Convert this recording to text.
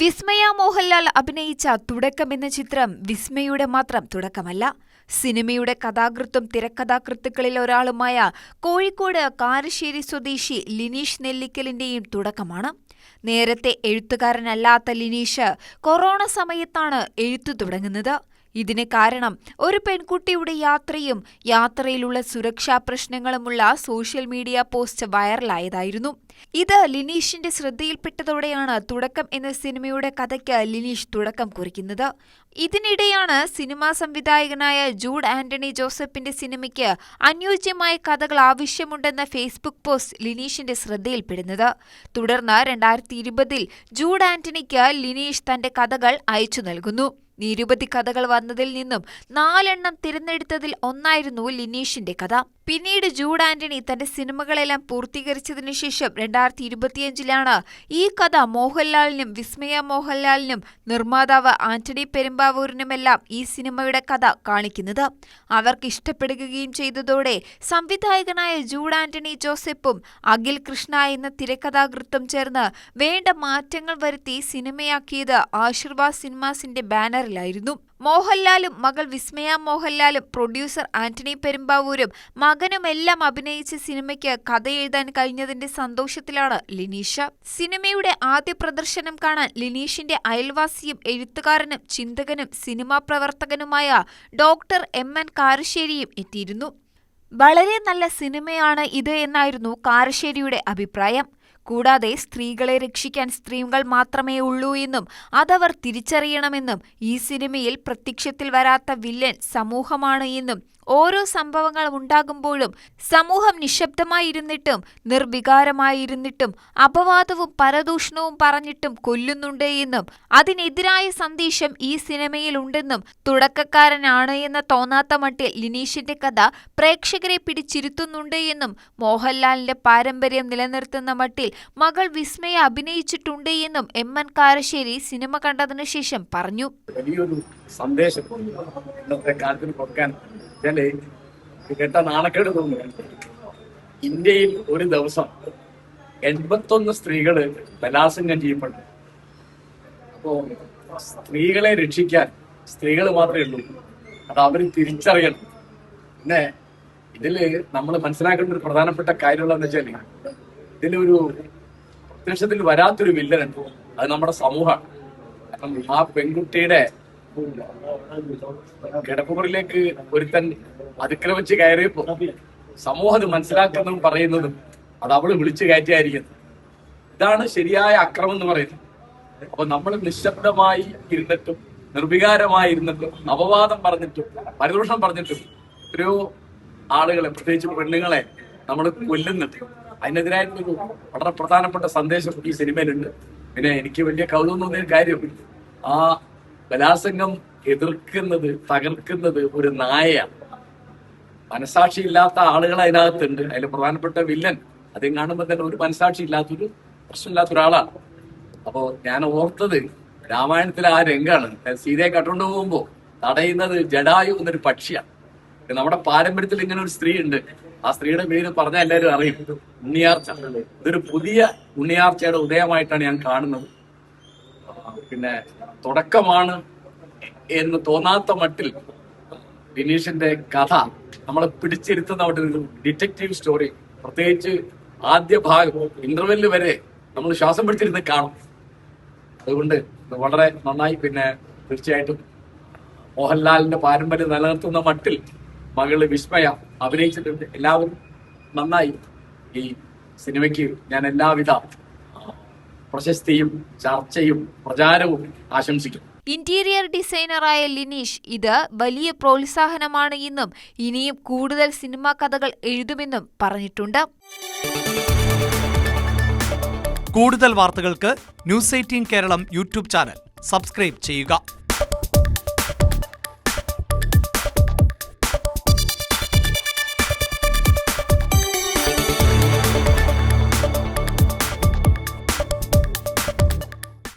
വിസ്മയ മോഹൻലാൽ അഭിനയിച്ച തുടക്കം എന്ന ചിത്രം വിസ്മയുടെ മാത്രം തുടക്കമല്ല. സിനിമയുടെ കഥാകൃത്തും തിരക്കഥാകൃത്തുക്കളിൽ ഒരാളുമായ കോഴിക്കോട് കാരശ്ശേരി സ്വദേശി ലിനീഷ് നെല്ലിക്കലിന്റെയും തുടക്കമാണ്. നേരത്തെ എഴുത്തുകാരനല്ലാത്ത ലിനീഷ് കൊറോണ സമയത്താണ് എഴുത്തു തുടങ്ങുന്നത്. ഇതിന് കാരണം ഒരു പെൺകുട്ടിയുടെ യാത്രയും യാത്രയിലുള്ള സുരക്ഷാ പ്രശ്നങ്ങളുമുള്ള സോഷ്യൽ മീഡിയ പോസ്റ്റ് വൈറലായതായിരുന്നു. ഇത് ലിനീഷിന്റെ ശ്രദ്ധയിൽപ്പെട്ടതോടെയാണ് തുടക്കം എന്ന സിനിമയുടെ കഥയ്ക്ക് ലിനീഷ് തുടക്കം കുറിക്കുന്നത്. ഇതിനിടെയാണ് സിനിമാ സംവിധായകനായ ജൂഡ് ആന്റണി ജോസഫിന്റെ സിനിമയ്ക്ക് അനുയോജ്യമായ കഥകൾ ആവശ്യമുണ്ടെന്ന ഫേസ്ബുക്ക് പോസ്റ്റ് ലിനീഷിന്റെ ശ്രദ്ധയിൽപ്പെടുന്നത്. തുടർന്ന് 2020 ജൂഡ് ആന്റണിക്ക് ലിനീഷ് തന്റെ കഥകൾ അയച്ചു നൽകുന്നു. നിരവധി കഥകൾ വന്നതിൽ നിന്നും 4 എണ്ണം തിരഞ്ഞെടുത്തതിൽ ഒന്നായിരുന്നു ലിനീഷിന്റെ കഥ. പിന്നീട് ജൂഡ് ആന്റണി തന്റെ സിനിമകളെല്ലാം പൂർത്തീകരിച്ചതിനു ശേഷം 2025 ഈ കഥ മോഹൻലാലിനും വിസ്മയ മോഹൻലാലിനും നിർമ്മാതാവ് ആന്റണി പെരുമ്പാവൂരിനുമെല്ലാം ഈ സിനിമയുടെ കഥ കാണിക്കുന്നത്. അവർക്ക് ഇഷ്ടപ്പെടുകയും ചെയ്തതോടെ സംവിധായകനായ ജൂഡ് ആന്റണി ജോസഫും അഖിൽ കൃഷ്ണ എന്ന തിരക്കഥാകൃത്തും ചേർന്ന് വേണ്ട മാറ്റങ്ങൾ വരുത്തി സിനിമയാക്കിയത് ആശീർവാദ് സിനിമാസിന്റെ ബാനറിലായിരുന്നു. മോഹൻലാലും മകൾ വിസ്മയ മോഹൻലാലും പ്രൊഡ്യൂസർ ആന്റണി പെരുമ്പാവൂരും മകനുമെല്ലാം അഭിനയിച്ച സിനിമയ്ക്ക് കഥ എഴുതാൻ കഴിഞ്ഞതിന്റെ സന്തോഷത്തിലാണ് ലിനീഷ്. സിനിമയുടെ ആദ്യ പ്രദർശനം കാണാൻ ലിനീഷിന്റെ അയൽവാസിയും എഴുത്തുകാരനും ചിന്തകനും സിനിമാ പ്രവർത്തകനുമായ ഡോക്ടർ MN കാരശ്ശേരിയും എത്തിയിരുന്നു. വളരെ നല്ല സിനിമയാണ് ഇത് എന്നായിരുന്നു കാരശ്ശേരിയുടെ അഭിപ്രായം. കൂടാതെ സ്ത്രീകളെ രക്ഷിക്കാൻ സ്ത്രീകൾ മാത്രമേ ഉള്ളൂ എന്നും അതവർ തിരിച്ചറിയണമെന്നും ഈ സിനിമയിൽ പ്രത്യക്ഷത്തിൽ വരാത്ത വില്ലൻ സമൂഹമാണ് എന്നും ഓരോ സംഭവങ്ങൾ ഉണ്ടാകുമ്പോഴും സമൂഹം നിശബ്ദമായിരുന്നിട്ടും നിർവികാരമായിരുന്നിട്ടും അപവാദവും പരദൂഷണവും പറഞ്ഞിട്ടും കൊല്ലുന്നുണ്ട് എന്നും അതിനെതിരായ സന്ദേശം ഈ സിനിമയിൽ ഉണ്ടെന്നും തുടക്കക്കാരനാണ് എന്ന് തോന്നാത്ത മട്ടിൽ ലിനീഷിന്റെ കഥ പ്രേക്ഷകരെ പിടിച്ചിരുത്തുന്നുണ്ട് എന്നും മോഹൻലാലിന്റെ പാരമ്പര്യം നിലനിർത്തുന്ന മട്ടിൽ മകൾ വിസ്മയ അഭിനയിച്ചിട്ടുണ്ട് എന്നും MN കാരശ്ശേരി സിനിമ കണ്ടതിനു ശേഷം പറഞ്ഞു. വലിയൊരു സന്ദേശം ഇന്നത്തെ കാലത്തിന് കൊടുക്കാൻ കേട്ട നാണക്കേട് തോന്നുന്നു. ഇന്ത്യയിൽ ഒരു ദിവസം 81 സ്ത്രീകള് ബലാത്സംഗം ചെയ്യപ്പെട്ടു. അപ്പോ സ്ത്രീകളെ രക്ഷിക്കാൻ സ്ത്രീകൾ മാത്രമേ ഉള്ളൂ. അത് അവർ തിരിച്ചറിയണം. പിന്നെ ഇതില് നമ്മൾ മനസ്സിലാക്കേണ്ട ഒരു പ്രധാനപ്പെട്ട കാര്യമുള്ളതെന്ന് വെച്ചാൽ ഇതിലൊരു പ്രത്യക്ഷത്തിൽ വരാത്തൊരു വില്ലനുണ്ട്. അത് നമ്മുടെ സമൂഹമാണ്. കാരണം ആ പെൺകുട്ടിയുടെ കിടപ്പുമുറിയിലേക്ക് ഒരുത്തൻ അതിക്രമിച്ച് കയറിയപ്പോ സമൂഹം അത് മനസ്സിലാക്കുന്നതും പറയുന്നതും അത് അവള് വിളിച്ചു കയറ്റിയായിരിക്കുന്നത്. ഇതാണ് ശരിയായ അക്രമം എന്ന് പറയുന്നത്. അപ്പൊ നമ്മൾ നിശബ്ദമായി ഇരുന്നിട്ടും നിർവികാരമായി ഇരുന്നിട്ടും അപവാദം പറഞ്ഞിട്ടും പരദൂഷണം പറഞ്ഞിട്ടും എത്രയോ ആളുകളെ പ്രത്യേകിച്ച് പെണ്ണുങ്ങളെ നമ്മൾ കൊല്ലുന്നുണ്ട്. അതിനെതിരായിട്ടൊരു വളരെ പ്രധാനപ്പെട്ട സന്ദേശം ഈ സിനിമയിലുണ്ട്. പിന്നെ എനിക്ക് വലിയ കൗതുകം തോന്നിയ കാര്യം ആ ബലാത്സംഗം എതിർക്കുന്നത് തകർക്കുന്നത് ഒരു നായയാണ്. മനസാക്ഷി ഇല്ലാത്ത ആളുകൾ അതിനകത്തുണ്ട്. അതിൽ പ്രധാനപ്പെട്ട വില്ലൻ അതും കാണുമ്പോൾ തന്നെ ഒരു മനസാക്ഷി ഇല്ലാത്തൊരു പ്രശ്നമില്ലാത്ത ഒരാളാണ്. അപ്പോ ഞാൻ ഓർത്തത് രാമായണത്തിലെ ആ രംഗാണ്. സീതയെ കട്ടുകൊണ്ട് പോകുമ്പോ തടയുന്നത് ജടായു എന്നൊരു പക്ഷിയാണ്. നമ്മുടെ പാരമ്പര്യത്തിൽ ഇങ്ങനെ ഒരു സ്ത്രീ ഉണ്ട്. ആ സ്ത്രീയുടെ പേര് പറഞ്ഞാൽ എല്ലാവരും അറിയും, ഉണ്ണിയാർച്ച. ഇതൊരു പുതിയ ഉണ്ണിയാർച്ചയുടെ ഉദയമായിട്ടാണ് ഞാൻ കാണുന്നത്. പിന്നെ തുടക്കമാണ് എന്ന് തോന്നാത്ത മട്ടിൽ ലിനീഷിന്റെ കഥ നമ്മളെ പിടിച്ചിരുത്തുന്ന ഒരു ഡിറ്റക്റ്റീവ് സ്റ്റോറി. പ്രത്യേകിച്ച് ആദ്യ ഭാഗം ഇന്റർവെല്ലിൽ വരെ നമ്മൾ ശ്വാസം പിടിച്ചിരുന്ന് കാണും. അതുകൊണ്ട് വളരെ നന്നായി. പിന്നെ തീർച്ചയായിട്ടും മോഹൻലാലിന്റെ പാരമ്പര്യം നിലനിർത്തുന്ന മട്ടിൽ മകള് വിസ്മയ അഭിനയിച്ചിട്ടുണ്ട്. എല്ലാവരും നന്നായി. ഈ സിനിമയ്ക്ക് ഞാൻ എല്ലാവിധ പ്രശസ്തിയും ചർച്ചയും പ്രചാരവും ആശംസിക്കുന്നു. ഇന്റീരിയർ ഡിസൈനറായ ലിനീഷ് ഇത് വലിയ പ്രോത്സാഹനമാണ് എന്നും ഇനിയും കൂടുതൽ സിനിമാ കഥകൾ എഴുതുമെന്നും പറഞ്ഞിട്ടുണ്ട്. കൂടുതൽ വാർത്തകൾക്ക് News 18 Keralam YouTube channel subscribe ചെയ്യുക.